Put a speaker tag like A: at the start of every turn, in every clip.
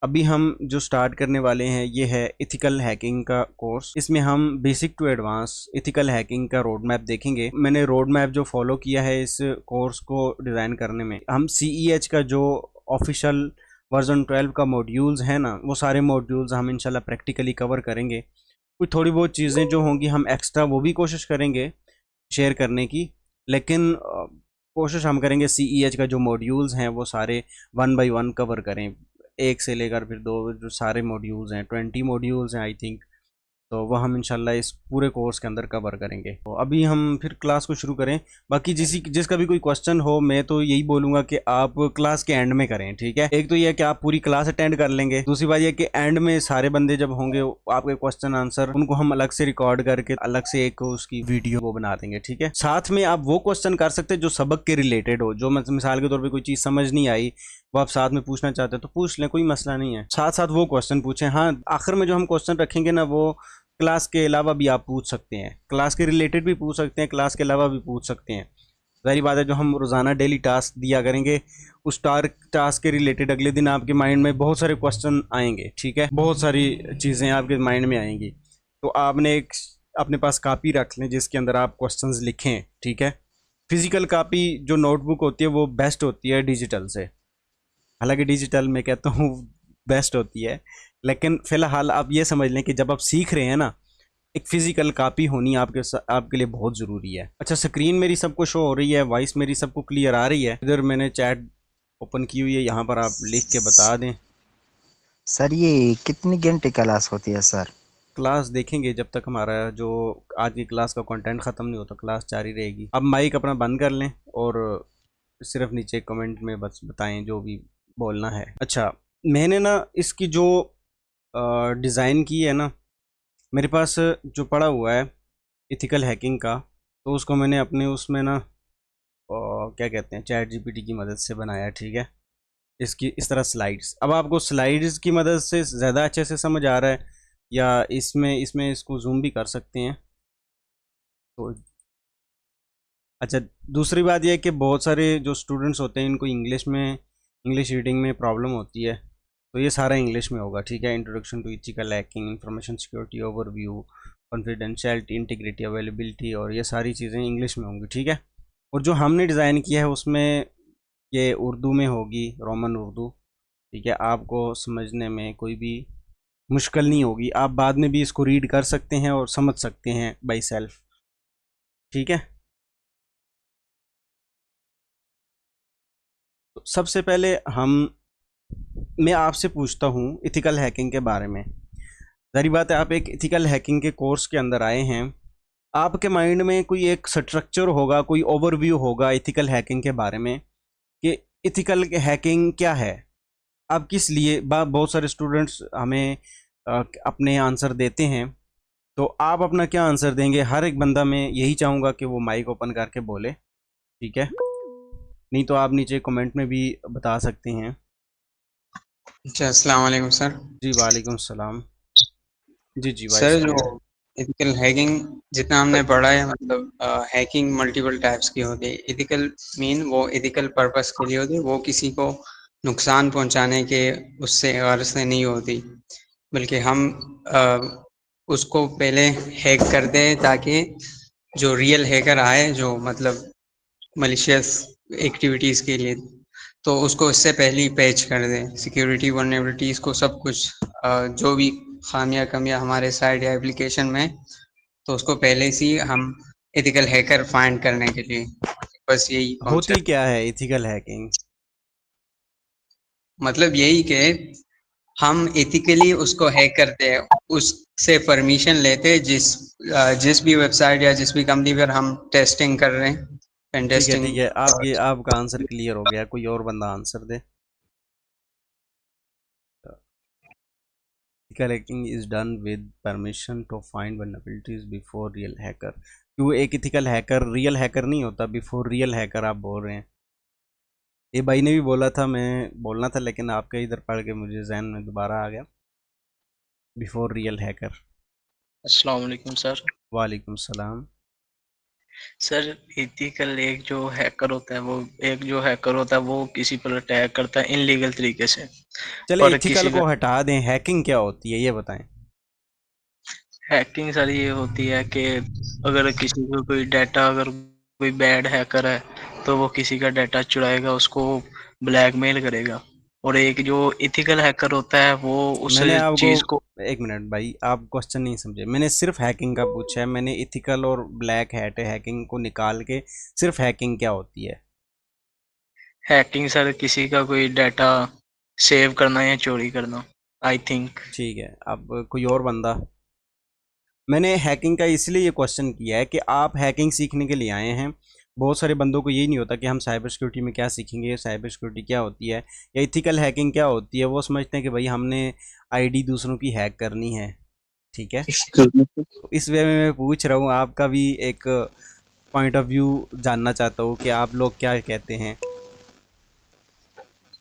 A: अभी हम जो स्टार्ट करने वाले हैं ये है इथिकल हैकिंग का कोर्स। इसमें हम basic to advance ethical hacking का रोड मैप देखेंगे। मैंने रोड मैप जो फॉलो किया है इस कोर्स को डिज़ाइन करने में, हम CEH का जो ऑफिशियल वर्जन 12 का मॉड्यूल्स है ना, वो सारे मॉड्यूल्स हम इंशाल्लाह प्रैक्टिकली कवर करेंगे। कुछ थोड़ी बहुत चीज़ें जो होंगी हम एक्स्ट्रा वो भी कोशिश करेंगे शेयर करने की, लेकिन कोशिश हम करेंगे CEH का जो मॉड्यूल्स हैं वो सारे 1 बाय 1 कवर करें, एक से लेकर फिर दो, जो सारे मॉड्यूल्स हैं 20 मॉड्यूल्स हैं आई थिंक, तो वह हम इंशाल्लाह इस पूरे कोर्स के अंदर कवर करेंगे। तो अभी हम फिर क्लास को शुरू करें। बाकी जिसका भी कोई क्वेश्चन हो, मैं तो यही बोलूँगा कि आप क्लास के एंड में करें, ठीक है। एक तो ये है कि आप पूरी क्लास अटेंड कर लेंगे, दूसरी बात ये कि एंड में सारे बंदे जब होंगे आपके क्वेश्चन आंसर उनको हम अलग से रिकॉर्ड करके अलग से एक उसकी वीडियो वो बना देंगे, ठीक है। साथ में आप वो क्वेश्चन कर सकते हैं जो सबक के रिलेटेड हो, जो मिसाल के तौर पर कोई चीज़ समझ नहीं आई वो आप साथ में पूछना चाहते हैं तो पूछ लें, कोई मसला नहीं है। साथ साथ वो क्वेश्चन पूछें। हाँ, आखिर में जो हम क्वेश्चन रखेंगे ना वो क्लास के अलावा भी आप पूछ सकते हैं, क्लास के रिलेटेड भी पूछ सकते हैं, क्लास के अलावा भी पूछ सकते हैं। ज़ाहिर बात है, जो हम रोज़ाना डेली टास्क दिया करेंगे उस टास्क के रिलेटेड अगले दिन आपके माइंड में बहुत सारे क्वेश्चन आएंगे, ठीक है, बहुत सारी चीज़ें आपके माइंड में आएंगी। तो आपने एक अपने पास कापी रख लें जिसके अंदर आप क्वेश्चंस लिखें, ठीक है। फिजिकल कापी जो नोटबुक होती है वो बेस्ट होती है डिजिटल से, हालांकि डिजिटल मैं कहता हूँ बेस्ट होती है, लेकिन फ़िलहाल आप ये समझ लें कि जब आप सीख रहे हैं ना, एक फिजिकल कापी होनी आपके लिए बहुत ज़रूरी है। अच्छा, स्क्रीन मेरी सबको शो हो रही है, वॉइस मेरी सबको क्लियर आ रही है? इधर मैंने चैट ओपन की हुई है, यहाँ पर आप लिख के बता दें।
B: सर ये कितनी घंटे क्लास होती है सर?
A: क्लास देखेंगे जब तक हमारा जो आज की क्लास का कंटेंट ख़त्म नहीं होता, क्लास जारी रहेगी। अब माइक अपना बंद कर लें और सिर्फ नीचे कमेंट में बस बताएं जो भी बोलना है। अच्छा, मैंने ना इसकी जो डिज़ाइन की है ना, मेरे पास जो पड़ा हुआ है इथिकल हैकिंग का, तो उसको मैंने अपने उसमें ना क्या कहते हैं, चैट जीपीटी की मदद से बनाया, ठीक है। इसकी इस तरह स्लाइड्स, अब आपको स्लाइड्स की मदद से ज़्यादा अच्छे से समझ आ रहा है या इसमें इसमें इसको जूम भी कर सकते हैं तो। अच्छा, दूसरी बात यह है कि बहुत सारे जो स्टूडेंट्स होते हैं इनको इंग्लिश रीडिंग में प्रॉब्लम होती है, तो ये सारा इंग्लिश में होगा, ठीक है। Introduction to ethical hacking, information security overview, confidentiality, integrity, availability, और ये सारी चीज़ें इंग्लिश में होंगी, ठीक है। और जो हमने डिज़ाइन किया है उसमें ये उर्दू में होगी, रोमन उर्दू, ठीक है। आपको समझने में कोई भी मुश्किल नहीं होगी, आप बाद में भी इसको रीड कर सकते हैं और समझ सकते हैं बाई सेल्फ, ठीक है। तो सबसे पहले मैं आपसे पूछता हूँ इथिकल हैकिंग के बारे में। जारी बात है, आप एक इथिकल हैकिंग के कोर्स के अंदर आए हैं, आपके माइंड में कोई एक स्ट्रक्चर होगा, कोई ओवरव्यू होगा इथिकल हैकिंग के बारे में कि इथिकल हैकिंग क्या है, आप किस लिए बहुत सारे स्टूडेंट्स हमें अपने आंसर देते हैं, तो आप अपना क्या आंसर देंगे? हर एक बंदा, मैं यही चाहूँगा कि वो माइक ओपन करके बोले, ठीक है। नहीं तो आप नीचे कमेंट में भी बता सकते हैं।
C: अच्छा, अस्सलाम वालेकुम सर।
A: जी वालेकुम सलाम। जी जी भाई
C: सर, जो
A: साहब।
C: एथिकल हैकिंग जितना हमने पढ़ा है, मतलब हैकिंग मल्टीपल टाइप्स की होती है। एथिकल मीन वो एथिकल पर्पस के लिए होती है, वो किसी को नुकसान पहुंचाने के उससे गर्ज से नहीं होती, बल्कि हम उसको पहले हैक करते हैं ताकि जो रियल हैकर आए, जो मतलब मलिशियस एक्टिविटीज़ के लिए, तो उसको इससे पहले ही पैच कर दें सिक्योरिटी वल्नरेबिलिटीज़ को, सब कुछ जो भी खामियां कमियां हमारे साइट या एप्लीकेशन में, तो उसको पहले से ही हम एथिकल हैकर फाइंड करने के लिए, बस यही
A: होती
C: कॉन्सेप्ट।
A: क्या है इथिकल हैकिंग?
C: मतलब यही कि हम एथिकली उसको हैक करते हैं, उससे परमिशन लेते हैं, जिस भी वेबसाइट या जिस भी कंपनी पर हम टेस्टिंग कर रहे हैं, पेन
A: ठीक है
C: टेस्टिंग।
A: ठीक है, आपका आंसर क्लियर हो गया, कोई और बंदा आंसर दे। Ethical hacking is done with permission to find vulnerabilities before real hacker. क्यों एक इथिकल हैकर रियल हैकर नहीं होता? बिफोर रियल हैकर आप बोल रहे हैं, ये भाई ने भी बोला था, मैं बोलना था लेकिन आपके इधर पढ़ के मुझे जहन में दोबारा आ गया, बिफोर रियल हैकर।
D: अस्सलाम वालेकुम सर।
A: वालेकुम सलाम।
D: सर एथिकल एक जो हैकर होता है वो किसी पर अटैक करता है इनलीगल तरीके से,
A: चले
D: और
A: इथिकल
D: किसी
A: को
D: का
A: हटा दें, हैकिंग क्या होती है ये बताएं।
D: हैकिंग सर ये होती है कि अगर किसी को कोई डाटा, अगर कोई बैड हैकर है तो वो किसी का डाटा चुराएगा, उसको ब्लैकमेल करेगा। और एक जो इथिकल हैकर होता है वो उस
A: मैंने आपको,
D: चीज को,
A: एक मिनट भाई, आप क्वेश्चन नहीं समझे। मैंने सिर्फ हैकिंग का पूछा है, मैंने इथिकल और ब्लैक हैट हैकिंग को निकाल के सिर्फ हैकिंग क्या होती है।
D: हैकिंग सर किसी का कोई डाटा सेव करना या चोरी करना, आई थिंक।
A: ठीक है, अब कोई और बंदा। मैंने हैकिंग का इसलिए ये क्वेश्चन किया है कि आप हैकिंग सीखने के लिए आए हैं। बहुत सारे बंदों को यही नहीं होता कि हम साइबर सिक्योरिटी में क्या सीखेंगे, साइबर सिक्योरिटी क्या होती है या इथिकल हैकिंग क्या होती है। वो समझते हैं कि भाई हमने आईडी दूसरों की हैक करनी है, ठीक है। तो इस वे में मैं पूछ रहा हूँ, आपका भी एक पॉइंट ऑफ व्यू जानना चाहता हूँ कि आप लोग क्या कहते हैं।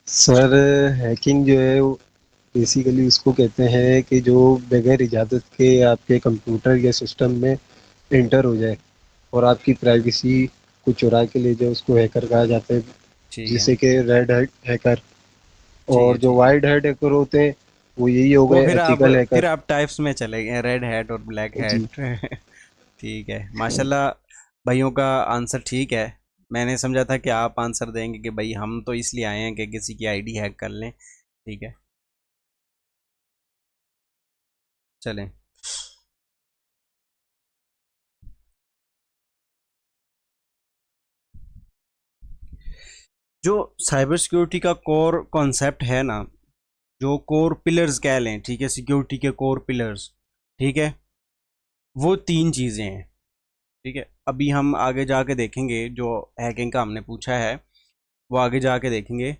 E: सर हैकिंग जो है वो बेसिकली उसको कहते हैं कि जो बगैर इजाज़त के आपके कंप्यूटर या सिस्टम में एंटर हो जाए और आपकी प्राइवेसी को चुरा के ले जाए, उसको हैकर कहा जाता है।
A: ठीक है,
E: जैसे कि रेड हैट हैकर,
A: ठीक है,
E: और जो
A: ठीक है।
E: वाइट हैट हैकर होते हैं वो यही हो
A: वो
E: गए एथिकल
A: फिर
E: हैकर।
A: आप टाइप्स में चले गए, रेड हैट और ब्लैक
E: जी।
A: हैट। ठीक है, माशाल्लाह। भाइयों का आंसर ठीक है। मैंने समझा था कि आप आंसर देंगे कि भाई हम तो इसलिए आए हैं कि किसी की आईडी हैक कर लें। ठीक है, चलें। जो साइबर सिक्योरिटी का कोर कॉन्सेप्ट है ना, जो कोर पिलर्स कह लें, ठीक है, सिक्योरिटी के कोर पिलर्स, ठीक है, वो तीन चीज़ें हैं। ठीक है, अभी हम आगे जाके देखेंगे, जो हैकिंग का हमने पूछा है वो आगे जाके देखेंगे।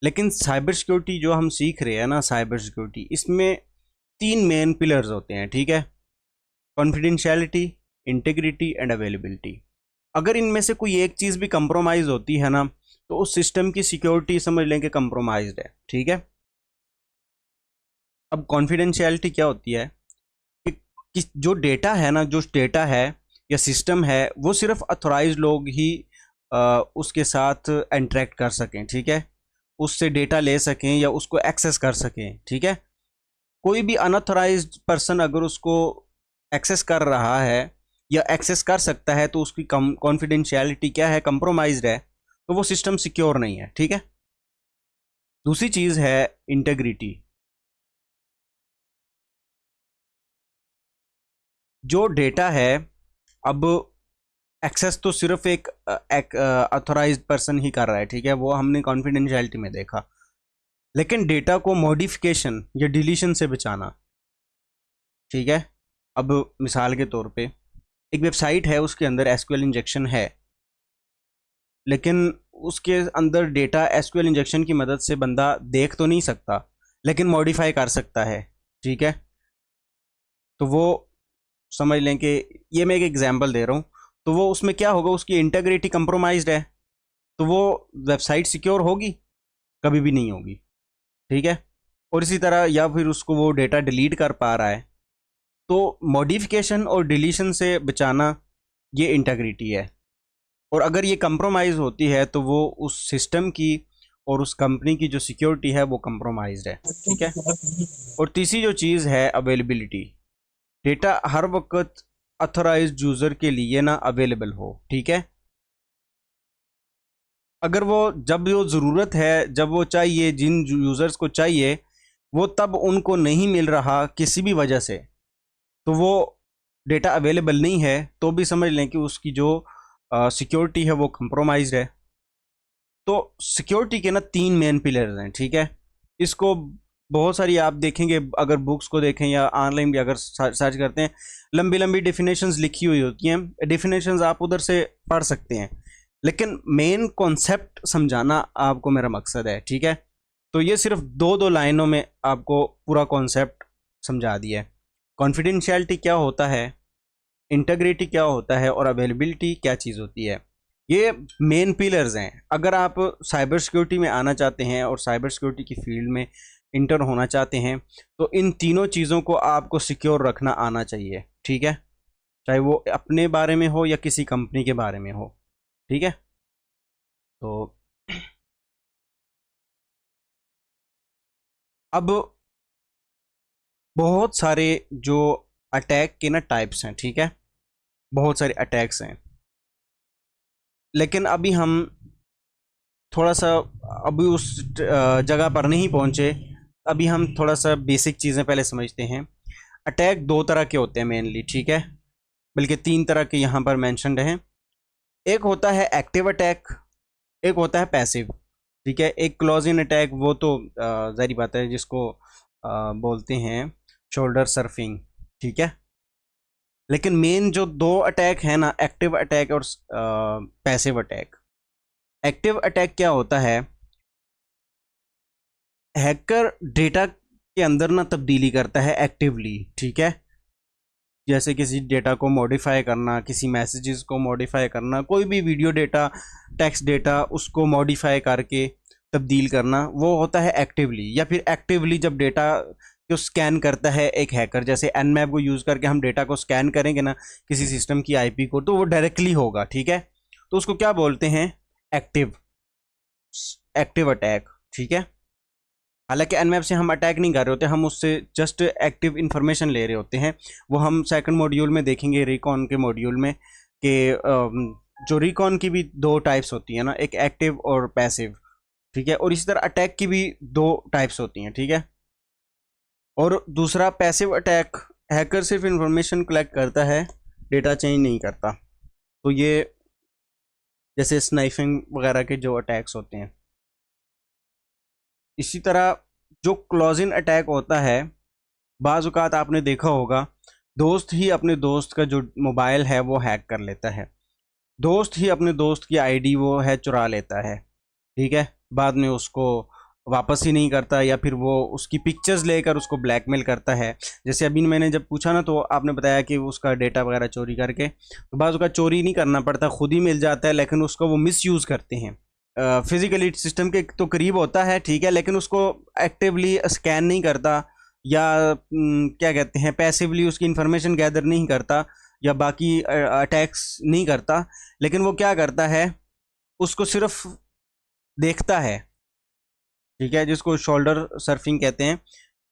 A: लेकिन साइबर सिक्योरिटी जो हम सीख रहे हैं ना, साइबर सिक्योरिटी, इसमें तीन मेन पिलर्स होते हैं, ठीक है। Confidentiality, integrity and availability. अगर इनमें से कोई एक चीज़ भी कंप्रोमाइज़ होती है ना, तो उस सिस्टम की सिक्योरिटी समझ लें कि कंप्रोमाइज्ड है, ठीक है। अब कॉन्फिडेंशियलिटी क्या होती है कि जो डेटा है ना, जो डेटा है या सिस्टम है, वो सिर्फ अथोराइज लोग ही उसके साथ इंटरेक्ट कर सकें, ठीक है, उससे डेटा ले सकें या उसको एक्सेस कर सकें, ठीक है। कोई भी अनऑथराइज्ड पर्सन अगर उसको एक्सेस कर रहा है या एक्सेस कर सकता है तो उसकी कॉन्फिडेंशियलिटी क्या है, कंप्रोमाइज्ड है, तो वो सिस्टम सिक्योर नहीं है, ठीक है। दूसरी चीज़ है इंटेग्रिटी। जो डेटा है, अब एक्सेस तो सिर्फ एक अथोराइज्ड पर्सन ही कर रहा है, ठीक है, वो हमने कॉन्फिडेंशियलिटी में देखा। लेकिन डेटा को मॉडिफिकेशन या डिलीशन से बचाना, ठीक है। अब मिसाल के तौर पे एक वेबसाइट है, उसके अंदर एसक्यूएल इंजेक्शन है, लेकिन उसके अंदर डेटा एसक्यूएल इंजेक्शन की मदद से बंदा देख तो नहीं सकता, लेकिन मॉडिफाई कर सकता है, ठीक है। तो वो समझ लें कि, ये मैं एक एग्जांपल दे रहा हूँ, तो वो उसमें क्या होगा, उसकी इंटीग्रिटी कंप्रोमाइज्ड है, तो वो वेबसाइट सिक्योर होगी, कभी भी नहीं होगी, ठीक है। और इसी तरह, या फिर उसको वो डेटा डिलीट कर पा रहा है, तो मॉडिफिकेशन और डिलीशन से बचाना, ये इंटीग्रिटी है। और अगर ये कंप्रोमाइज़ होती है तो वो उस सिस्टम की और उस कंपनी की जो सिक्योरिटी है वो कंप्रोमाइज्ड है, ठीक है। और तीसरी जो चीज़ है अवेलेबिलिटी, डेटा हर वक्त अथोराइज्ड यूज़र के लिए ना अवेलेबल हो, ठीक है। अगर वो, जब वो ज़रूरत है, जब वो चाहिए, जिन यूज़र्स को चाहिए, वो तब उनको नहीं मिल रहा किसी भी वजह से, तो वो डेटा अवेलेबल नहीं है, तो भी समझ लें कि उसकी जो सिक्योरिटी है वो कंप्रोमाइज्ड है। तो सिक्योरिटी के ना तीन मेन पिलर्स हैं, ठीक है। इसको बहुत सारी आप देखेंगे, अगर बुक्स को देखें या ऑनलाइन भी अगर सर्च करते हैं, लंबी लंबी डेफिनेशंस लिखी हुई होती हैं। डेफिनेशंस आप उधर से पढ़ सकते हैं, लेकिन मेन कॉन्सेप्ट समझाना आपको मेरा मकसद है, ठीक है। तो ये सिर्फ दो दो लाइनों में आपको पूरा कॉन्सेप्ट समझा दिया है। कॉन्फिडेंशियलिटी क्या होता है, इंटीग्रिटी क्या होता है, और अवेलेबिलिटी क्या चीज़ होती है। ये मेन पिलर्स हैं। अगर आप साइबर सिक्योरिटी में आना चाहते हैं और साइबर सिक्योरिटी की फील्ड में इंटर होना चाहते हैं, तो इन तीनों चीज़ों को आपको सिक्योर रखना आना चाहिए, ठीक है। चाहे वो अपने बारे में हो या किसी कंपनी के बारे में हो, ठीक है। तो अब बहुत सारे जो अटैक के ना टाइप्स हैं, ठीक है, बहुत सारे अटैक्स हैं, लेकिन अभी हम थोड़ा सा अभी उस जगह पर नहीं पहुंचे। अभी हम थोड़ा सा बेसिक चीज़ें पहले समझते हैं। अटैक दो तरह के होते हैं मेनली, ठीक है, बल्कि तीन तरह के यहाँ पर मैंशनड हैं। एक होता है एक्टिव अटैक, एक होता है पैसिव, ठीक है। एक क्लोज इन अटैक, वो तो जाहिर बात है जिसको बोलते हैं शोल्डर सर्फिंग, ठीक है। लेकिन मेन जो दो अटैक है ना, एक्टिव अटैक और पैसिव अटैक। एक्टिव अटैक क्या होता है, हैकर डेटा के अंदर ना तब्दीली करता है एक्टिवली, ठीक है। जैसे किसी डेटा को मॉडिफाई करना, किसी मैसेजेस को मॉडिफाई करना, कोई भी वीडियो डेटा, टेक्स्ट डेटा, उसको मॉडिफाई करके तब्दील करना, वो होता है एक्टिवली। या फिर एक्टिवली जब डेटा को स्कैन करता है एक हैकर, जैसे एनमैप को यूज़ करके हम डेटा को स्कैन करेंगे ना किसी सिस्टम की आईपी को, तो वो डायरेक्टली होगा, ठीक है। तो उसको क्या बोलते हैं, एक्टिव अटैक, ठीक है। हालांकि एनमैप से हम अटैक नहीं कर रहे होते, हम उससे जस्ट एक्टिव इन्फॉर्मेशन ले रहे होते हैं। वो हम सेकंड मॉड्यूल में देखेंगे, रिकॉन के मॉड्यूल में, कि जो रिकॉन की भी दो टाइप्स होती है ना, एक एक्टिव और पैसिव, ठीक है। और इसी तरह अटैक की भी दो टाइप्स होती हैं, ठीक है। और दूसरा पैसिव अटैक, हैकर सिर्फ इंफॉर्मेशन कलेक्ट करता है, डेटा चेंज नहीं करता। तो ये जैसे स्नाइफिंग वगैरह के जो अटैक्स होते हैं। इसी तरह जो क्लोज इन अटैक होता है, बाज़ औक़ात आपने देखा होगा, दोस्त ही अपने दोस्त का जो मोबाइल है वो हैक कर लेता है, दोस्त ही अपने दोस्त की आईडी वो है चुरा लेता है, ठीक है। बाद में उसको वापस ही नहीं करता, या फिर वो उसकी पिक्चर्स लेकर उसको ब्लैकमेल करता है। जैसे अभी मैंने जब पूछा ना, तो आपने बताया कि उसका डेटा वगैरह चोरी करके, तो बाज़ औक़ात चोरी नहीं करना पड़ता, खुद ही मिल जाता है, लेकिन उसको वो मिसयूज़ करते हैं। फिज़िकली सिस्टम के तो करीब होता है, ठीक है, लेकिन उसको एक्टिवली स्कैन नहीं करता, या क्या कहते हैं, पैसिवली उसकी इन्फॉर्मेशन गैदर नहीं करता, या बाकी अटैक्स नहीं करता। लेकिन वो क्या करता है, उसको सिर्फ देखता है, ठीक है, जिसको शोल्डर सर्फिंग कहते हैं।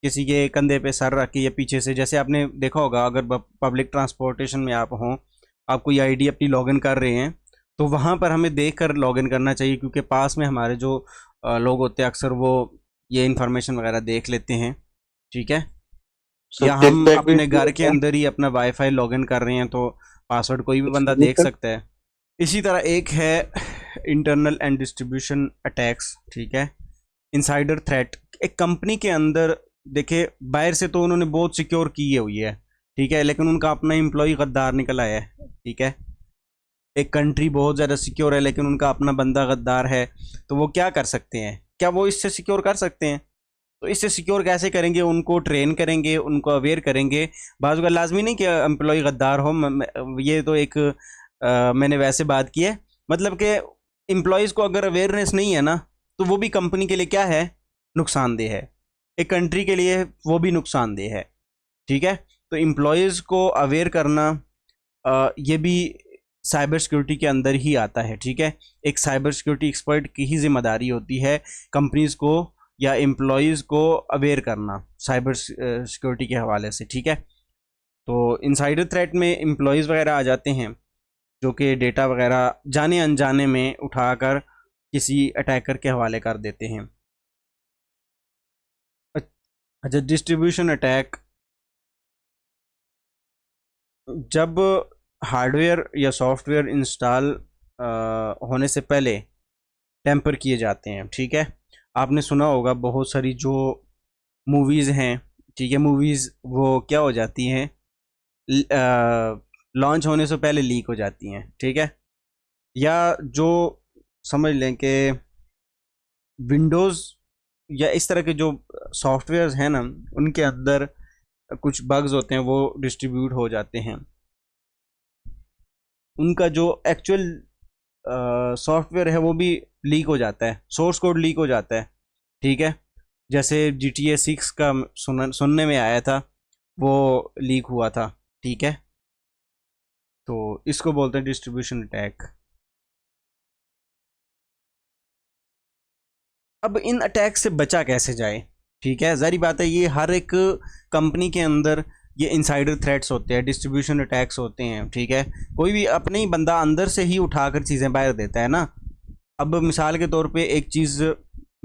A: किसी के कंधे पे सर रख के या पीछे से, जैसे आपने देखा होगा, अगर पब्लिक ट्रांसपोर्टेशन में आप हों, आप कोई आईडी अपनी लॉगिन कर रहे हैं, तो वहाँ पर हमें देख कर लॉगिन करना चाहिए, क्योंकि पास में हमारे जो लोग होते हैं, अक्सर वो ये इन्फॉर्मेशन वगैरह देख लेते हैं, ठीक है। या हम अपने घर के अंदर ही अपना वाईफाई लॉगिन कर रहे हैं, तो पासवर्ड कोई भी बंदा देख सकता है। इसी तरह एक है इंटरनल एंड डिस्ट्रीब्यूशन अटैक्स, ठीक है, इनसाइडर थ्रेट। एक कंपनी के अंदर देखे, बाहर से तो उन्होंने बहुत सिक्योर की हुई है, ठीक है, लेकिन उनका अपना एम्प्लॉय गद्दार निकल आया है, ठीक है। एक कंट्री बहुत ज़्यादा सिक्योर है, लेकिन उनका अपना बंदा गद्दार है, तो वो क्या कर सकते हैं, क्या वो इससे सिक्योर कर सकते हैं? तो इससे सिक्योर कैसे करेंगे, उनको ट्रेन करेंगे, उनको अवेयर करेंगे। बाज़ का लाजमी नहीं कि एम्प्लॉय गद्दार हो, ये तो एक मैंने वैसे बात की है, मतलब कि एम्प्लॉयज़ को अगर अवेयरनेस नहीं है ना, तो वो भी कंपनी के लिए क्या है, नुकसानदेह है, एक कंट्री के लिए वो भी नुकसानदेह है, ठीक है। तो एम्प्लॉयज़ को अवेयर करना ये भी साइबर सिक्योरिटी के अंदर ही आता है, ठीक है। एक साइबर सिक्योरिटी एक्सपर्ट की ही जिम्मेदारी होती है कंपनीज़ को या एम्प्लॉयज़ को अवेयर करना साइबर सिक्योरिटी के हवाले से, ठीक है। तो इनसाइडर थ्रेट में एम्प्लॉयज़ वगैरह आ जाते हैं, जो कि डेटा वगैरह जाने अनजाने में उठाकर किसी अटैकर के हवाले कर देते हैं। अच्छा, डिस्ट्रीब्यूशन अटैक, जब हार्डवेयर या सॉफ्टवेयर इंस्टॉल होने से पहले टेम्पर किए जाते हैं, ठीक है। आपने सुना होगा बहुत सारी जो मूवीज़ हैं, ठीक है, मूवीज़ वो क्या हो जाती हैं, लॉन्च होने से पहले लीक हो जाती हैं, ठीक है। या जो समझ लें कि विंडोज़ या इस तरह के जो सॉफ्टवेयर्स हैं ना, उनके अंदर कुछ बग्स होते हैं, वो डिस्ट्रीब्यूट हो जाते हैं। उनका जो एक्चुअल सॉफ्टवेयर है वो भी लीक हो जाता है, सोर्स कोड लीक हो जाता है, ठीक है। जैसे GTA 6 का सुनने में आया था, वो लीक हुआ था, ठीक है। तो इसको बोलते हैं डिस्ट्रीब्यूशन अटैक। अब इन अटैक से बचा कैसे जाए? ठीक है, ज़ाहिर बात है ये हर एक कंपनी के अंदर ये इनसाइडर थ्रेट्स होते हैं, डिस्ट्रीब्यूशन अटैक्स होते हैं। ठीक है, कोई भी अपने ही बंदा अंदर से ही उठाकर चीज़ें बाहर देता है ना। अब मिसाल के तौर पे एक चीज़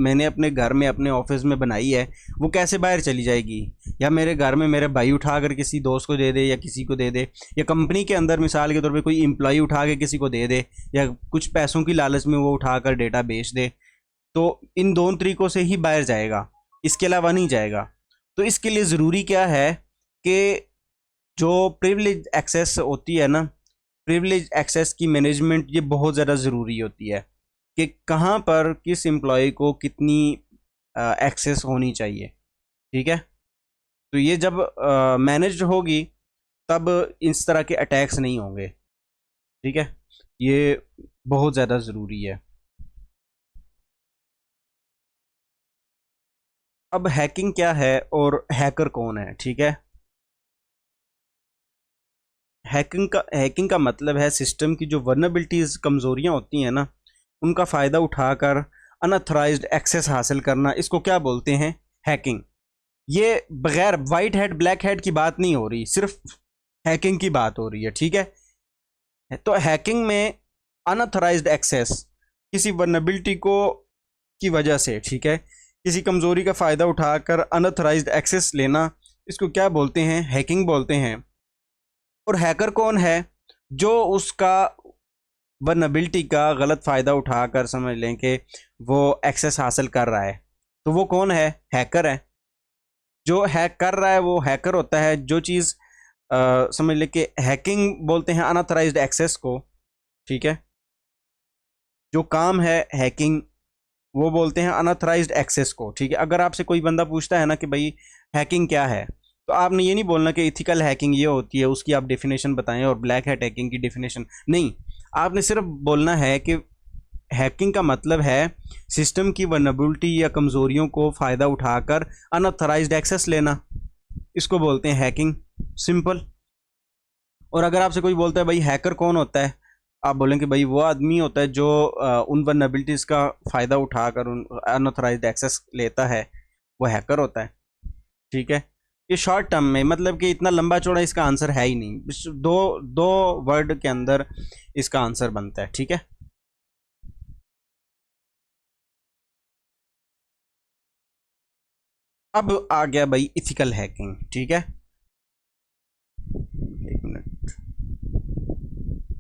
A: मैंने अपने घर में अपने ऑफिस में बनाई है, वो कैसे बाहर चली जाएगी? या मेरे घर में मेरे भाई उठाकर किसी दोस्त को दे दे या किसी को दे दे, या कंपनी के अंदर मिसाल के तौर पे कोई एम्प्लॉय उठा के किसी को दे दे, या कुछ पैसों की लालच में वो उठाकर डेटा बेच दे, तो इन दोनों तरीक़ों से ही बाहर जाएगा, इसके अलावा नहीं जाएगा। तो इसके लिए ज़रूरी क्या है कि जो प्रिविलेज एक्सेस होती है ना, प्रिविलेज एक्सेस की मैनेजमेंट ये बहुत ज़्यादा ज़रूरी होती है कि कहाँ पर किस एम्प्लॉय को कितनी एक्सेस होनी चाहिए। ठीक है, तो ये जब मैनेज्ड होगी तब इस तरह के अटैक्स नहीं होंगे। ठीक है, ये बहुत ज़्यादा ज़रूरी है। अब हैकिंग क्या है और हैकर कौन है? ठीक है, हैकिंग का मतलब है सिस्टम की जो वर्नेबिलिटीज़, कमज़ोरियाँ होती हैं ना, उनका फ़ायदा उठाकर अनऑथराइज्ड एक्सेस हासिल करना। इसको क्या बोलते हैं? हैकिंग। ये बगैर वाइट हैट ब्लैक हैट की बात नहीं हो रही, सिर्फ हैकिंग की बात हो रही है। ठीक है, तो हैकिंग में अनऑथराइज्ड एक्सेस किसी वर्नेबिलिटी को की वजह से, ठीक है, किसी कमज़ोरी का फ़ायदा उठाकर अनऑथराइज्ड एक्सेस लेना, इसको क्या बोलते हैं? हैकिंग बोलते हैं। और हैकर कौन है? जो उसका वर्नेबिलिटी का गलत फ़ायदा उठाकर, समझ लें कि वो एक्सेस हासिल कर रहा है, तो वो कौन है? हैकर है। जो हैक कर रहा है वो हैकर होता है। जो चीज़ समझ लें कि हैकिंग बोलते हैं अनऑथराइज्ड एक्सेस को। ठीक है, जो काम है हैकिंग वो बोलते हैं अनऑथराइज्ड एक्सेस को। ठीक है, अगर आपसे कोई बंदा पूछता है ना कि भाई हैकिंग क्या है, तो आपने ये नहीं बोलना कि इथिकल हैकिंग ये होती है, उसकी आप डेफिनेशन बताएं, और ब्लैक हैट हैकिंग की डेफिनेशन नहीं। आपने सिर्फ बोलना है कि हैकिंग का मतलब है सिस्टम की वर्नेबिलिटी या कमज़ोरियों को फ़ायदा उठाकर अनऑथराइज्ड एक्सेस लेना, इसको बोलते हैं हैकिंग। सिंपल। और अगर आपसे कोई बोलता है भाई हैकर कौन होता है, आप बोलेंगे भाई वो आदमी होता है जो उन वर्नेबिलिटीज़ का फ़ायदा उठाकर उन अनऑथराइज्ड एक्सेस लेता है, वो हैकर होता है। ठीक है, ये शॉर्ट टर्म में, मतलब कि इतना लंबा चौड़ा इसका आंसर है ही नहीं, दो वर्ड के अंदर इसका आंसर बनता है। ठीक है, अब आ गया भाई इथिकल हैकिंग। ठीक है, एक मिनट।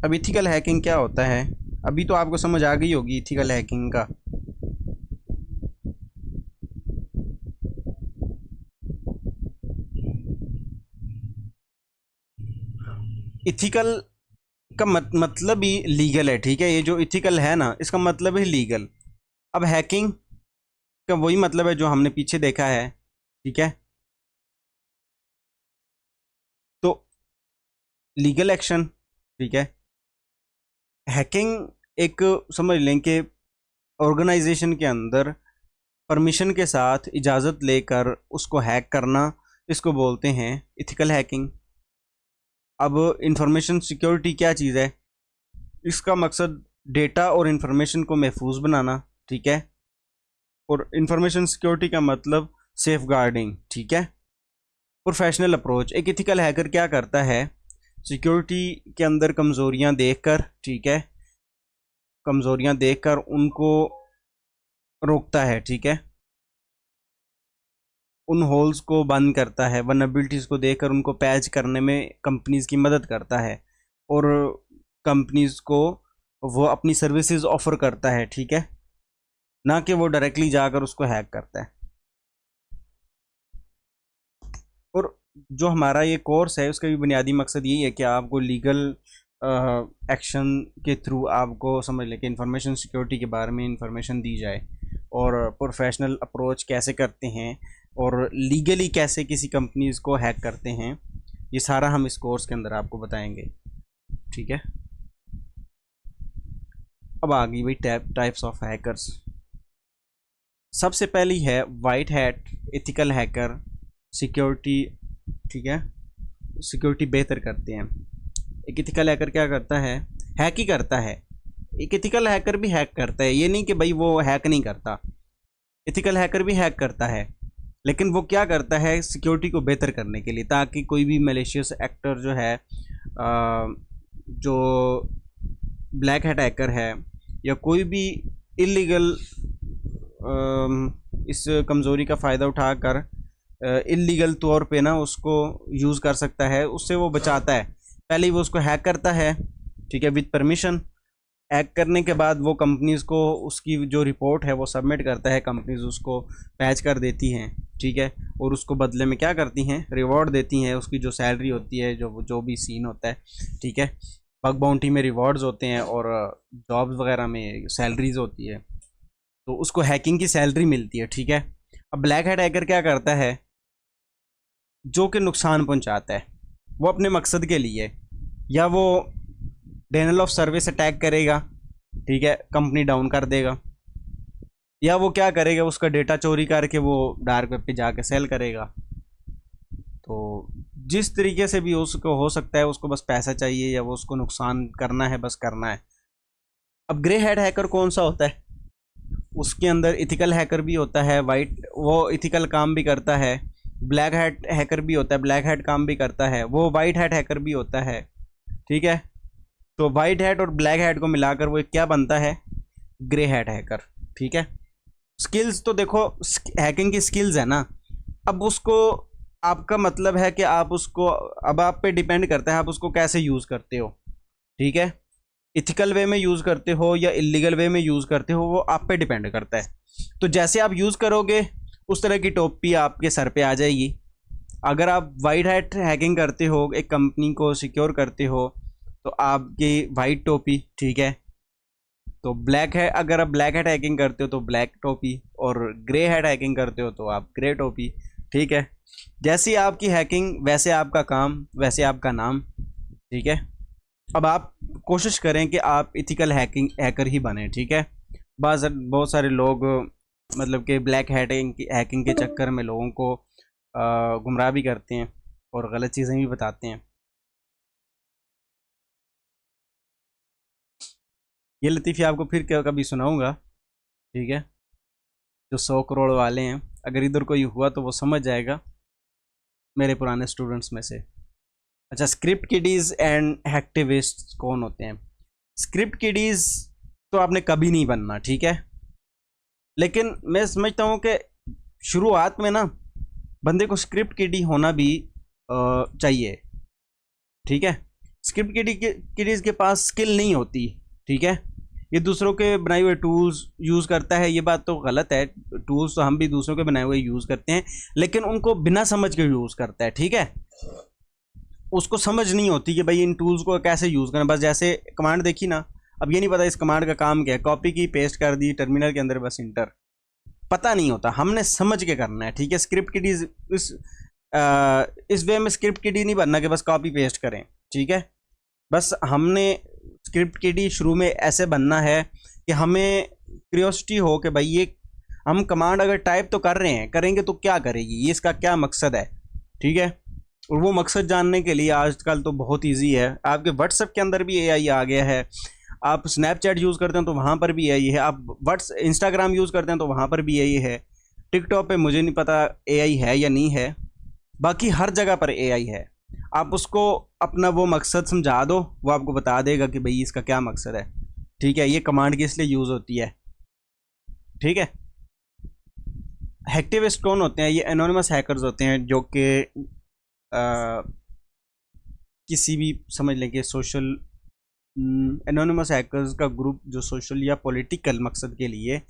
A: अब इथिकल हैकिंग क्या होता है? अभी तो आपको समझ आ गई होगी इथिकल हैकिंग का। इथिकल का मतलब ही लीगल है। ठीक है, ये जो इथिकल है ना, इसका मतलब है लीगल। अब हैकिंग का वही मतलब है जो हमने पीछे देखा है। ठीक है, तो लीगल एक्शन। ठीक है, हैकिंग एक, समझ लें कि ऑर्गेनाइजेशन के अंदर परमिशन के साथ इजाज़त लेकर उसको हैक करना, इसको बोलते हैं इथिकल हैकिंग। अब इंफॉर्मेशन सिक्योरिटी क्या चीज़ है? इसका मकसद डेटा और इंफॉर्मेशन को महफूज बनाना। ठीक है, और इंफॉर्मेशन सिक्योरिटी का मतलब सेफ गार्डिंग। ठीक है, प्रोफेशनल अप्रोच। एक इथिकल हैकर क्या करता है? सिक्योरिटी के अंदर कमज़ोरियाँ देखकर, ठीक है, कमज़ोरियाँ देखकर उनको रोकता है। ठीक है, उन होल्स को बंद करता है, वल्नरेबिलिटीज़ को देखकर उनको पैच करने में कंपनीज़ की मदद करता है, और कंपनीज़ को वो अपनी सर्विसेज ऑफ़र करता है। ठीक है, ना कि वो डायरेक्टली जाकर उसको हैक करता है। और जो हमारा ये कोर्स है उसका भी बुनियादी मकसद यही है कि आपको लीगल एक्शन के थ्रू आपको समझ लें कि इंफॉर्मेशन सिक्योरिटी के बारे में इंफॉर्मेशन दी जाए, और प्रोफेशनल अप्रोच कैसे करते हैं, और लीगली कैसे किसी कंपनीज़ को हैक करते हैं, ये सारा हम इस कोर्स के अंदर आपको बताएंगे। ठीक है, अब आ गई भाई टाइप्स ऑफ हैकर्स। सबसे पहली है white hat ethical hacker, security. ठीक है, सिक्योरिटी बेहतर करते हैं। एक इथिकल हैकर क्या करता है, हैक ही करता है। एक इथिकल हैकर भी हैक करता है, ये नहीं कि भाई वो हैक नहीं करता, इथिकल हैकर भी हैक करता है, लेकिन वो क्या करता है सिक्योरिटी को बेहतर करने के लिए, ताकि कोई भी मलेशियस एक्टर जो है जो ब्लैक हैट हैकर है या कोई भी इलीगल इस कमज़ोरी का फ़ायदा उठाकर इलीगल तौर पे ना उसको यूज़ कर सकता है, उससे वो बचाता है। पहले ही वो उसको हैक करता है, ठीक है, विद परमिशन। हैक करने के बाद वो कंपनीज़ को उसकी जो रिपोर्ट है वो सबमिट करता है, कंपनीज़ उसको पैच कर देती हैं, ठीक है, और उसको बदले में क्या करती हैं, रिवॉर्ड देती हैं, उसकी जो सैलरी होती है, जो भी सीन होता है, ठीक है। बग बाउंटी में रिवॉर्ड्स होते हैं और जॉब्स वगैरह में सैलरीज होती है, तो उसको हैकिंग की सैलरी मिलती है, ठीक है। अब ब्लैक हैट हैकर क्या करता है, जो कि नुकसान पहुंचाता है, वो अपने मकसद के लिए, या वो डेनियल ऑफ सर्विस अटैक करेगा, ठीक है, कंपनी डाउन कर देगा, या वो क्या करेगा, उसका डेटा चोरी करके वो डार्क वेब पे जाके सेल करेगा। तो जिस तरीके से भी उसको हो सकता है, उसको बस पैसा चाहिए या वो उसको नुकसान करना है, बस करना है। अब ग्रे हैट हैकर कौन सा होता है, उसके अंदर इथिकल हैकर भी होता है, वाइट वो इथिकल काम भी करता है, ब्लैक हैट हैकर भी होता है, ब्लैक हैट काम भी करता है, वो वाइट हैट हैकर भी होता है, ठीक है। तो वाइट हैट और ब्लैक हैट को मिलाकर वो क्या बनता है, ग्रे हैट हैकर, ठीक है। स्किल्स तो देखो, हैकिंग की स्किल्स है ना, अब उसको आपका मतलब है कि आप उसको, अब आप पे डिपेंड करता है आप उसको कैसे यूज़ करते हो, ठीक है। इथिकल वे में यूज़ करते हो या इलीगल वे में यूज़ करते हो, वो आप पे डिपेंड करता है। तो जैसे आप यूज़ करोगे उस तरह की टोपी आपके सर पे आ जाएगी। अगर आप वाइट हैट हैकिंग करते हो, एक कंपनी को सिक्योर करते हो, तो आपकी वाइट टोपी, ठीक है। तो ब्लैक है, अगर आप ब्लैक हैट हैकिंग करते हो तो ब्लैक टोपी, और ग्रे हैट हैकिंग करते हो तो आप ग्रे टोपी, ठीक है। जैसी आपकी हैकिंग वैसे आपका काम, वैसे आपका नाम, ठीक है। अब आप कोशिश करें कि आप इथिकल हैकर ही बने, ठीक है। बहुत सारे लोग मतलब कि ब्लैक हैकिंग के चक्कर में लोगों को गुमराह भी करते हैं और गलत चीज़ें भी बताते हैं। ये लतीफ़ी आपको फिर कभी सुनाऊंगा, ठीक है। जो 100 करोड़ वाले हैं, अगर इधर कोई हुआ तो वो समझ जाएगा, मेरे पुराने स्टूडेंट्स में से। अच्छा, स्क्रिप्ट किडीज़ एंड हैक्टिविस्ट कौन होते हैं? स्क्रिप्ट किडीज़ तो आपने कभी नहीं बनना, ठीक है। लेकिन मैं समझता हूँ कि शुरुआत में ना बंदे को स्क्रिप्ट किडी होना भी चाहिए, ठीक है। स्क्रिप्ट किडीज़ के पास स्किल नहीं होती, ठीक है। ये दूसरों के बनाए हुए टूल्स यूज़ करता है, ये बात तो गलत है। टूल्स तो हम भी दूसरों के बनाए हुए यूज़ करते हैं, लेकिन उनको बिना समझ के यूज़ करता है, ठीक है। उसको समझ नहीं होती कि भाई इन टूल्स को कैसे यूज़ करना। बस जैसे कमांड देखी ना, अब ये नहीं पता इस कमांड का काम क्या है, कॉपी की, पेस्ट कर दी टर्मिनल के अंदर, बस इंटर, पता नहीं होता। हमने समझ के करना है, ठीक है। स्क्रिप्ट किडी इस वे में स्क्रिप्ट किडी नहीं बनना कि बस कॉपी पेस्ट करें, ठीक है। बस हमने स्क्रिप्ट किडी शुरू में ऐसे बनना है कि हमें क्यूरियोसिटी हो कि भाई ये हम कमांड अगर टाइप तो कर रहे हैं, करेंगे तो क्या करेगी, ये इसका क्या मकसद है, ठीक है। और वो मकसद जानने के लिए आजकल तो बहुत इजी है, आपके व्हाट्सएप के अंदर भी एआई आ गया है, आप स्नैपचैट यूज़ करते हैं तो वहाँ पर भी एआई है, आप इंस्टाग्राम यूज़ करते हैं तो वहाँ पर भी एआई है, टिकटॉक पे मुझे नहीं पता एआई है या नहीं है, बाकी हर जगह पर एआई है। आप उसको अपना वो मकसद समझा दो, वो आपको बता देगा कि भाई इसका क्या मकसद है, ठीक है, ये कमांड किस लिए यूज़ होती है, ठीक है। हैक्टिविस्ट कौन होते हैं? ये एनोनिमस हैकर्स होते हैं जो कि किसी भी समझ लें कि सोशल एनोनिमस हैकर्स का ग्रुप जो सोशल या पॉलिटिकल मकसद के लिए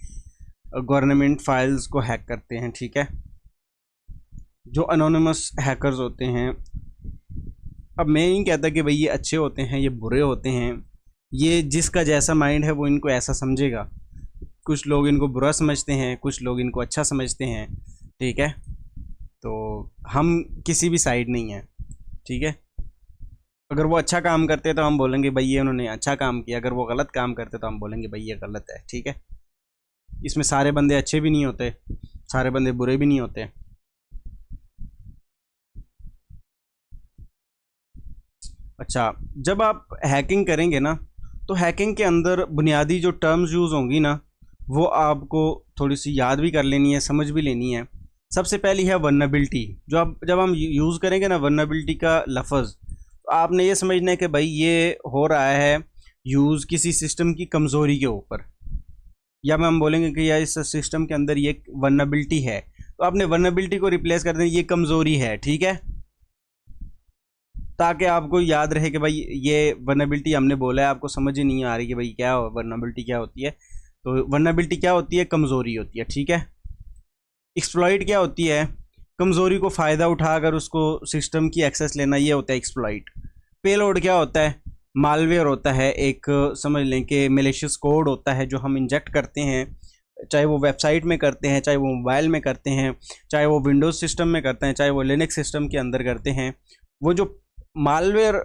A: गवर्नमेंट फाइल्स को हैक करते हैं, ठीक है। जो एनोनिमस हैकर्स होते हैं, अब मैं नहीं कहता कि भाई ये अच्छे होते हैं, ये बुरे होते हैं, ये जिसका जैसा माइंड है वो इनको ऐसा समझेगा। कुछ लोग इनको बुरा समझते हैं, कुछ लोग इनको अच्छा समझते हैं, ठीक है। तो हम किसी भी साइड नहीं हैं, ठीक है। अगर वो अच्छा काम करते तो हम बोलेंगे भाई ये उन्होंने अच्छा काम किया, अगर वो गलत काम करते तो हम बोलेंगे भाई ये गलत है, ठीक है। इसमें सारे बंदे अच्छे भी नहीं होते, सारे बंदे बुरे भी नहीं होते। अच्छा, जब आप हैकिंग करेंगे ना, तो हैकिंग के अंदर बुनियादी जो टर्म्स यूज़ होंगी ना, वो आपको थोड़ी सी याद भी कर लेनी है, समझ भी लेनी है। सबसे पहली है वल्नरेबिलिटी। जो आप जब हम यूज़ करेंगे ना वल्नरेबिलिटी का लफ्ज़, तो आपने ये समझना है कि भाई ये हो रहा है यूज़ किसी सिस्टम की कमज़ोरी के ऊपर, या मैं हम बोलेंगे कि यार इस सिस्टम के अंदर ये वल्नरेबिलिटी है, तो आपने वल्नरेबिलिटी को रिप्लेस कर देना ये कमज़ोरी है, ठीक है, ताकि आपको याद रहे कि भाई ये वल्नरेबिलिटी हमने बोला है, आपको समझ ही नहीं आ रही कि भाई क्या वल्नरेबिलिटी क्या होती है। तो वल्नरेबिलिटी क्या होती है? कमज़ोरी होती है, ठीक है। एक्सप्लॉइट क्या होती है? कमज़ोरी को फ़ायदा उठाकर उसको सिस्टम की एक्सेस लेना, ये होता है एक्सप्लॉइट। पेलोड क्या होता है? मालवेयर होता है, एक समझ लें कि मेलिशियस कोड होता है जो हम इंजेक्ट करते हैं, चाहे वो वेबसाइट में करते हैं, चाहे वो मोबाइल में करते हैं, चाहे वो विंडोज़ सिस्टम में करते हैं, चाहे वो लिनक्स सिस्टम के अंदर करते हैं। वो जो मालवेयर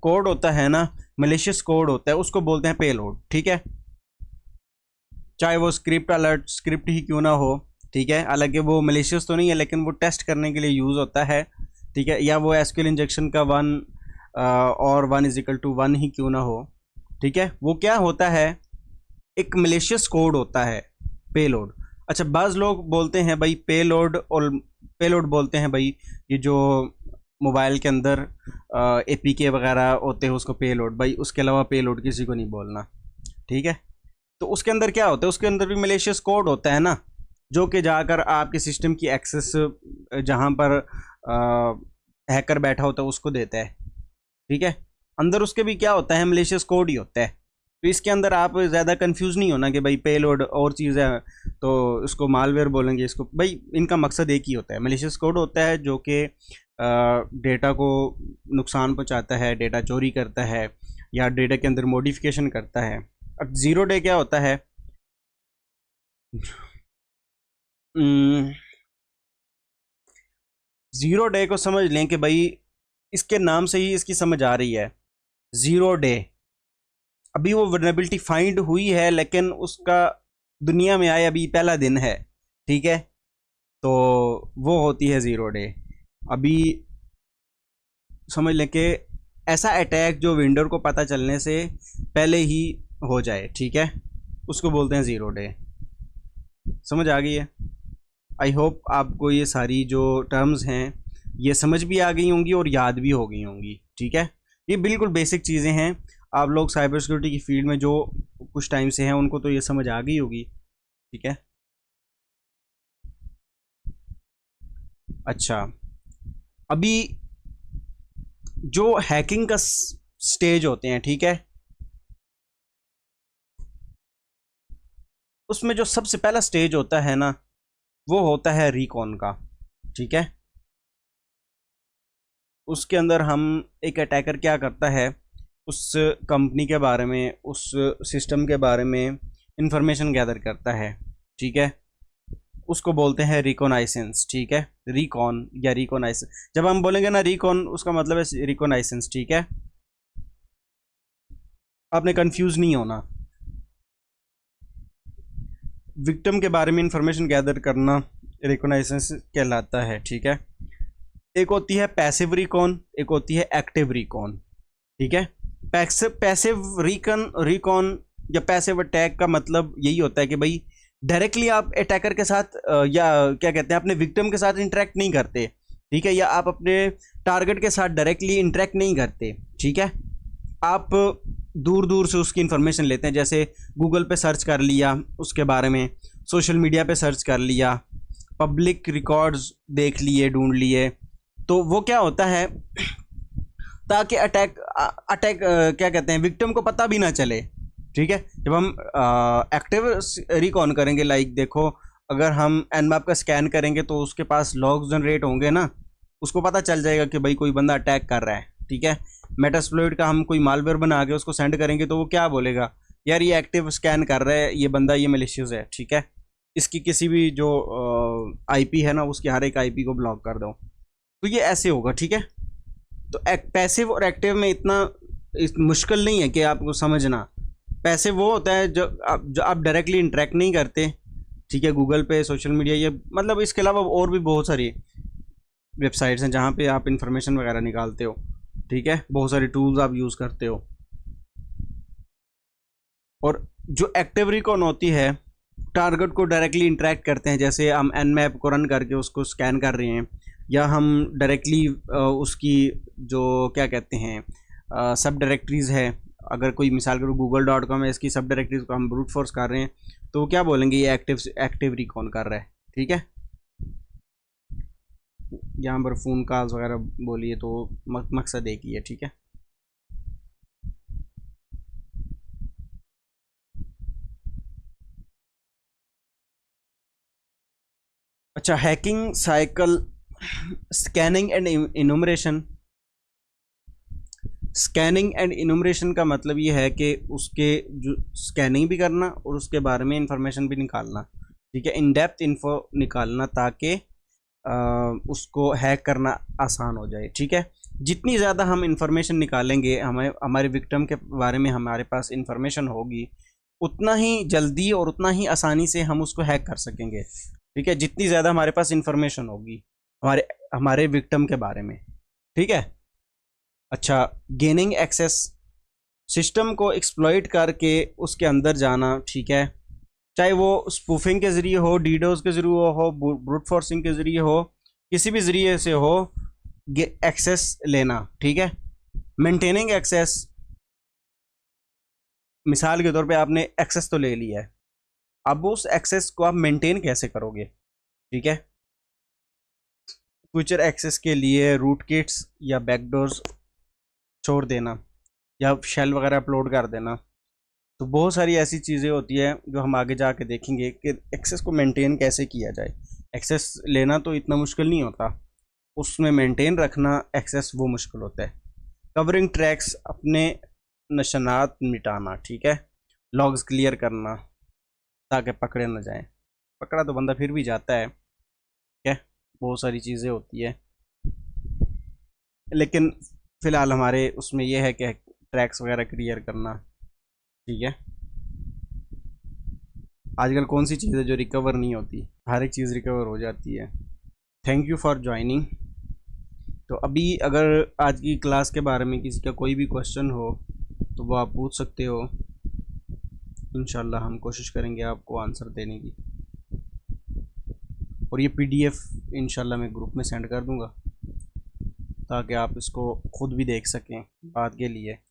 A: कोड होता है ना, मेलिशियस कोड होता है, उसको बोलते हैं पेलोड, ठीक है। चाहे वो स्क्रिप्ट अलर्ट स्क्रिप्ट ही क्यों ना हो, ठीक है, हालांकि वो मेलिशियस तो नहीं है लेकिन वो टेस्ट करने के लिए यूज़ होता है, ठीक है, या वो एसक्यूएल इंजेक्शन का 1 और 1 = 1 ही क्यों ना हो, ठीक है। वो क्या होता है? एक मेलिशियस कोड होता है, पेलोड। अच्छा, बाज़ लोग बोलते हैं भाई पेलोड, और पेलोड बोलते हैं भाई ये जो मोबाइल के अंदर एपीके वगैरह होते हैं उसको पेलोड, भाई उसके अलावा पेलोड किसी को नहीं बोलना, ठीक है। तो उसके अंदर क्या होता है? उसके अंदर भी मेलिशियस कोड होता है ना, जो कि जाकर आपके सिस्टम की एक्सेस जहाँ पर हैकर बैठा होता है उसको देता है, ठीक है। अंदर उसके भी क्या होता है? मेलिशियस कोड ही होता है। तो इसके अंदर आप ज़्यादा कंफ्यूज नहीं होना कि भाई पेलोड और चीज़ है तो इसको मालवेयर बोलेंगे, इसको भाई इनका मकसद एक ही होता है, मेलिशियस कोड होता है जो कि डेटा को नुकसान पहुंचाता है, डेटा चोरी करता है, या डेटा के अंदर मॉडिफिकेशन करता है। अब 0 डे क्या होता है? 0 डे को समझ लें कि भाई इसके नाम से ही इसकी समझ आ रही है, 0 डे। अभी वो वल्नरेबिलिटी फाइंड हुई है लेकिन उसका दुनिया में आए अभी पहला दिन है, ठीक है, तो वो होती है 0 डे। अभी समझ लें कि ऐसा अटैक जो वेंडर को पता चलने से पहले ही हो जाए, ठीक है, उसको बोलते हैं 0 डे। समझ आ गई है? आई होप आपको ये सारी जो टर्म्स हैं ये समझ भी आ गई होंगी और याद भी हो गई होंगी, ठीक है। ये बिल्कुल बेसिक चीज़ें हैं, आप लोग साइबर सिक्योरिटी की फील्ड में जो कुछ टाइम से हैं उनको तो ये समझ आ गई होगी, ठीक है। अच्छा, अभी जो हैकिंग का स्टेज होते हैं, ठीक है, उसमें जो सबसे पहला स्टेज होता है ना, वो होता है रिकॉन का, ठीक है। उसके अंदर हम एक अटैकर क्या करता है, उस कंपनी के बारे में, उस सिस्टम के बारे में इंफॉर्मेशन गैदर करता है, ठीक है, उसको बोलते हैं रिकॉनाइसेंस, ठीक है। रिकॉन या रिकॉनाइसेंस, जब हम बोलेंगे ना रिकॉन, उसका मतलब है रिकॉनाइसेंस, ठीक है। आपने कंफ्यूज नहीं होना। विक्टिम के बारे में इंफॉर्मेशन गैदर करना रिकॉनाइसेंस कहलाता है, ठीक है। एक होती है पैसिव रिकॉन, एक होती है एक्टिव रिकॉन, ठीक है। पैसिव रिकॉन या पैसिव अटैक का मतलब यही होता है कि भाई डायरेक्टली आप अटैकर के साथ या क्या कहते हैं अपने विक्टिम के साथ इंटरेक्ट नहीं करते, ठीक है, या आप अपने टारगेट के साथ डायरेक्टली इंटरेक्ट नहीं करते, ठीक है। आप दूर दूर से उसकी इन्फॉर्मेशन लेते हैं, जैसे गूगल पे सर्च कर लिया उसके बारे में, सोशल मीडिया पे सर्च कर लिया, पब्लिक रिकॉर्ड्स देख लिए, ढूंढ लिए। तो वो क्या होता है, ताकि अटैक क्या कहते हैं विक्टिम को पता भी ना चले, ठीक है। जब हम एक्टिव रिकॉन करेंगे, लाइक देखो अगर हम एनमैप का स्कैन करेंगे तो उसके पास लॉग्स जनरेट होंगे ना, उसको पता चल जाएगा कि भाई कोई बंदा अटैक कर रहा है, ठीक है। मेटास्प्लॉइट का हम कोई मालवेयर बना के उसको सेंड करेंगे तो वो क्या बोलेगा, यार ये एक्टिव स्कैन कर रहा है, ये बंदा ये मैलिशियस है, ठीक है, इसकी किसी भी जो आईपी है ना उसकी हर एक आईपी को ब्लॉक कर दो। तो ये ऐसे होगा, ठीक है। तो पैसिव और एक्टिव में इतना मुश्किल नहीं है कि आपको समझना। पैसिव वो होता है जो आप डायरेक्टली इंटरेक्ट नहीं करते, ठीक है, गूगल पे, सोशल मीडिया, ये मतलब इसके अलावा और भी बहुत सारी वेबसाइट्स हैं जहाँ पे आप इंफॉर्मेशन वगैरह निकालते हो, ठीक है, बहुत सारी टूल्स आप यूज़ करते हो। और जो एक्टिव रिकॉन होती है, टारगेट को डायरेक्टली इंटरेक्ट करते हैं, जैसे हम nmap को रन करके उसको स्कैन कर रहे हैं, या हम डायरेक्टली उसकी जो क्या कहते हैं सब डायरेक्टरीज है, अगर कोई मिसाल करो google.com है, इसकी सब डायरेक्टरीज को हम ब्रूट फोर्स कर रहे हैं, तो वो क्या बोलेंगे, ये एक्टिव रिकॉन कर रहा है। ठीक है, यहाँ पर फ़ोन कॉल्स वगैरह बोलिए तो मकसद एक ही है। ठीक है, अच्छा, hacking cycle, scanning and enumeration. Scanning and enumeration का मतलब ये है कि उसके जो स्कैनिंग भी करना और उसके बारे में इंफॉर्मेशन भी निकालना। ठीक है, इन डेप्थ इन्फो निकालना ताकि उसको हैक करना आसान हो जाए। ठीक है, जितनी ज़्यादा हम इंफॉर्मेशन निकालेंगे, हमारे विक्टिम के बारे में हमारे पास इंफॉर्मेशन होगी, उतना ही जल्दी और उतना ही आसानी से हम उसको हैक कर सकेंगे। ठीक है, जितनी ज़्यादा हमारे पास इंफॉर्मेशन होगी हमारे विक्टिम के बारे में। ठीक है, अच्छा, गेनिंग एक्सेस, सिस्टम को एक्सप्लॉइट करके उसके अंदर जाना। ठीक है, चाहे वो स्पूफिंग के ज़रिए हो, डीडोस के ज़रिए हो, ब्रूट फोर्सिंग के ज़रिए हो, किसी भी ज़रिए से हो, एक्सेस लेना। ठीक है, मेंटेनिंग एक्सेस, मिसाल के तौर पे आपने एक्सेस तो ले लिया है, अब उस एक्सेस को आप मेंटेन कैसे करोगे। ठीक है, फ्यूचर एक्सेस के लिए रूट किट्स या बैकडोर्स छोड़ देना या शेल वगैरह अपलोड कर देना। तो बहुत सारी ऐसी चीज़ें होती है जो हम आगे जाके देखेंगे कि एक्सेस को मेंटेन कैसे किया जाए। एक्सेस लेना तो इतना मुश्किल नहीं होता, उसमें मेंटेन रखना एक्सेस वो मुश्किल होता है। कवरिंग ट्रैक्स, अपने निशानात मिटाना। ठीक है, लॉग्स क्लियर करना ताकि पकड़े ना जाए, पकड़ा तो बंदा फिर भी जाता है। ठीक है, बहुत सारी चीज़ें होती है, लेकिन फ़िलहाल हमारे उसमें यह है कि ट्रैक्स वगैरह क्लियर करना। ठीक है, आजकल कौन सी चीज़ है जो रिकवर नहीं होती, हर एक चीज़ रिकवर हो जाती है। Thank you for joining. तो अभी अगर आज की क्लास के बारे में किसी का कोई भी क्वेश्चन हो तो वो आप पूछ सकते हो, इंशाल्लाह हम कोशिश करेंगे आपको आंसर देने की। और ये PDF इंशाल्लाह मैं ग्रुप में सेंड कर दूंगा ताकि आप इसको ख़ुद भी देख सकें बाद के लिए।